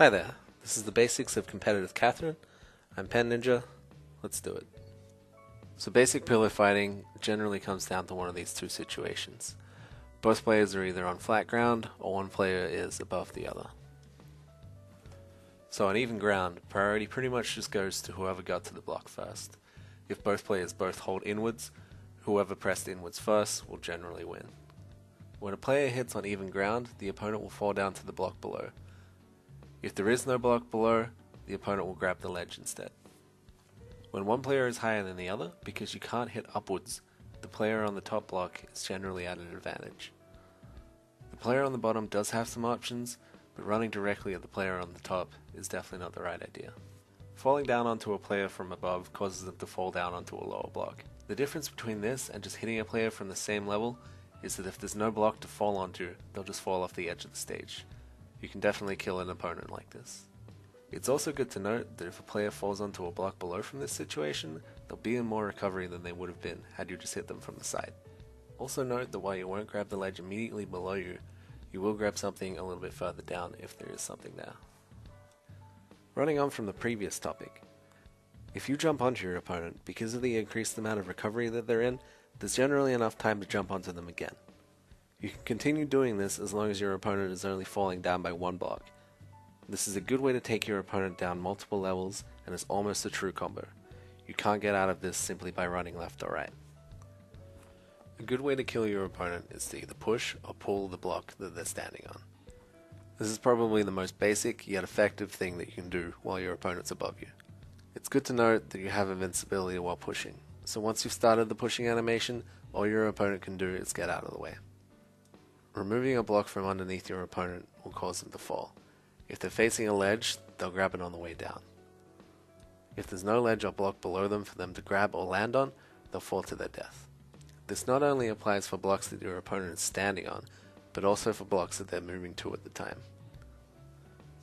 Hi there, this is the basics of competitive Catherine. I'm Pen Ninja, let's do it. So basic pillow fighting generally comes down to one of these two situations. Both players are either on flat ground or one player is above the other. So on even ground, priority pretty much just goes to whoever got to the block first. If both players both hold inwards, whoever pressed inwards first will generally win. When a player hits on even ground, the opponent will fall down to the block below. If there is no block below, the opponent will grab the ledge instead. When one player is higher than the other, because you can't hit upwards, the player on the top block is generally at an advantage. The player on the bottom does have some options, but running directly at the player on the top is definitely not the right idea. Falling down onto a player from above causes them to fall down onto a lower block. The difference between this and just hitting a player from the same level is that if there's no block to fall onto, they'll just fall off the edge of the stage. You can definitely kill an opponent like this. It's also good to note that if a player falls onto a block below from this situation, they'll be in more recovery than they would have been had you just hit them from the side. Also note that while you won't grab the ledge immediately below you, you will grab something a little bit further down if there is something there. Running on from the previous topic, if you jump onto your opponent, because of the increased amount of recovery that they're in, there's generally enough time to jump onto them again. You can continue doing this as long as your opponent is only falling down by one block. This is a good way to take your opponent down multiple levels and is almost a true combo. You can't get out of this simply by running left or right. A good way to kill your opponent is to either push or pull the block that they're standing on. This is probably the most basic yet effective thing that you can do while your opponent's above you. It's good to note that you have invincibility while pushing, so once you've started the pushing animation, all your opponent can do is get out of the way. Removing a block from underneath your opponent will cause them to fall. If they're facing a ledge, they'll grab it on the way down. If there's no ledge or block below them for them to grab or land on, they'll fall to their death. This not only applies for blocks that your opponent is standing on, but also for blocks that they're moving to at the time.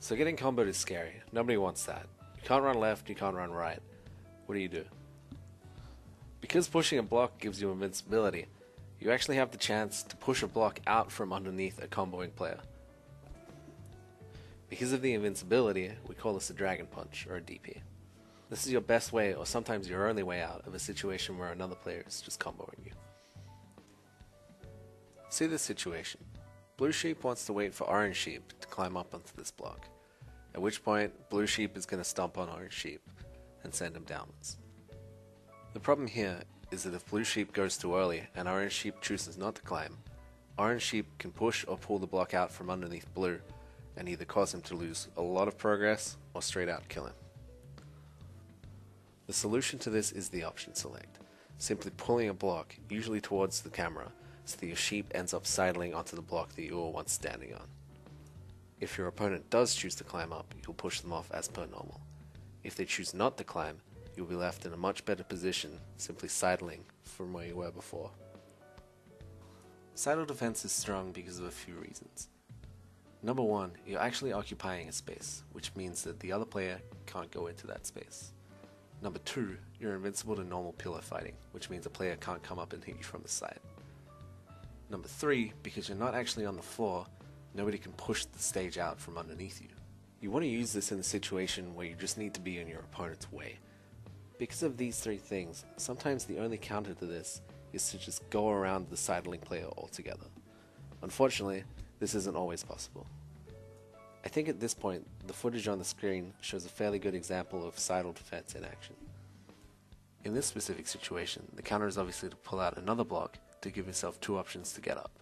So getting comboed is scary. Nobody wants that. You can't run left, you can't run right. What do? Because pushing a block gives you invincibility, you actually have the chance to push a block out from underneath a comboing player. Because of the invincibility, we call this a dragon punch, or a DP. This is your best way, or sometimes your only way out, of a situation where another player is just comboing you. See this situation. Blue sheep wants to wait for orange sheep to climb up onto this block, at which point blue sheep is going to stomp on orange sheep and send him downwards. The problem here is that if blue sheep goes too early and orange sheep chooses not to climb, orange sheep can push or pull the block out from underneath blue and either cause him to lose a lot of progress or straight out kill him. The solution to this is the option select, simply pulling a block, usually towards the camera, so that your sheep ends up sidling onto the block that you were once standing on. If your opponent does choose to climb up, you'll push them off as per normal. If they choose not to climb, you'll be left in a much better position, simply sidling from where you were before. Sidle defense is strong because of a few reasons. Number one, you're actually occupying a space, which means that the other player can't go into that space. Number two, you're invincible to normal pillar fighting, which means a player can't come up and hit you from the side. Number three, because you're not actually on the floor, nobody can push the stage out from underneath you. You want to use this in a situation where you just need to be in your opponent's way. Because of these three things, sometimes the only counter to this is to just go around the sidling player altogether. Unfortunately, this isn't always possible. I think at this point, the footage on the screen shows a fairly good example of sidle defense in action. In this specific situation, the counter is obviously to pull out another block to give yourself two options to get up.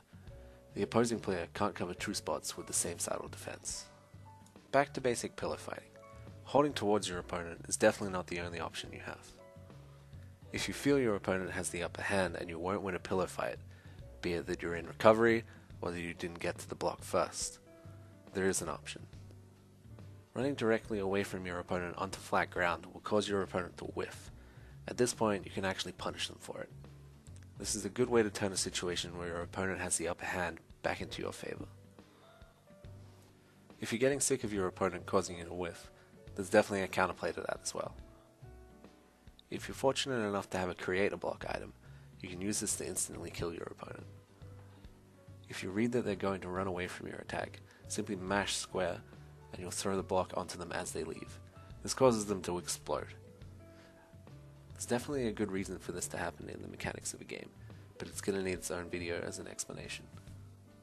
The opposing player can't cover two spots with the same sidle defense. Back to basic pillar fighting. Holding towards your opponent is definitely not the only option you have. If you feel your opponent has the upper hand and you won't win a pillar fight, be it that you're in recovery or that you didn't get to the block first, there is an option. Running directly away from your opponent onto flat ground will cause your opponent to whiff. At this point, you can actually punish them for it. This is a good way to turn a situation where your opponent has the upper hand back into your favor. If you're getting sick of your opponent causing you to whiff, there's definitely a counterplay to that as well. If you're fortunate enough to have a create a block item, you can use this to instantly kill your opponent. If you read that they're going to run away from your attack, simply mash square and you'll throw the block onto them as they leave. This causes them to explode. There's definitely a good reason for this to happen in the mechanics of a game, but it's going to need its own video as an explanation.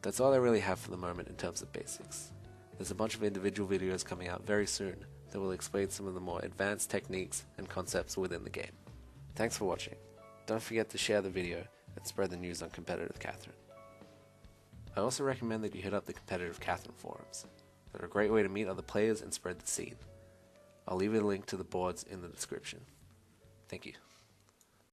That's all I really have for the moment in terms of basics. There's a bunch of individual videos coming out very soon that will explain some of the more advanced techniques and concepts within the game. Thanks for watching. Don't forget to share the video and spread the news on Competitive Catherine. I also recommend that you hit up the Competitive Catherine forums. They're a great way to meet other players and spread the scene. I'll leave a link to the boards in the description. Thank you.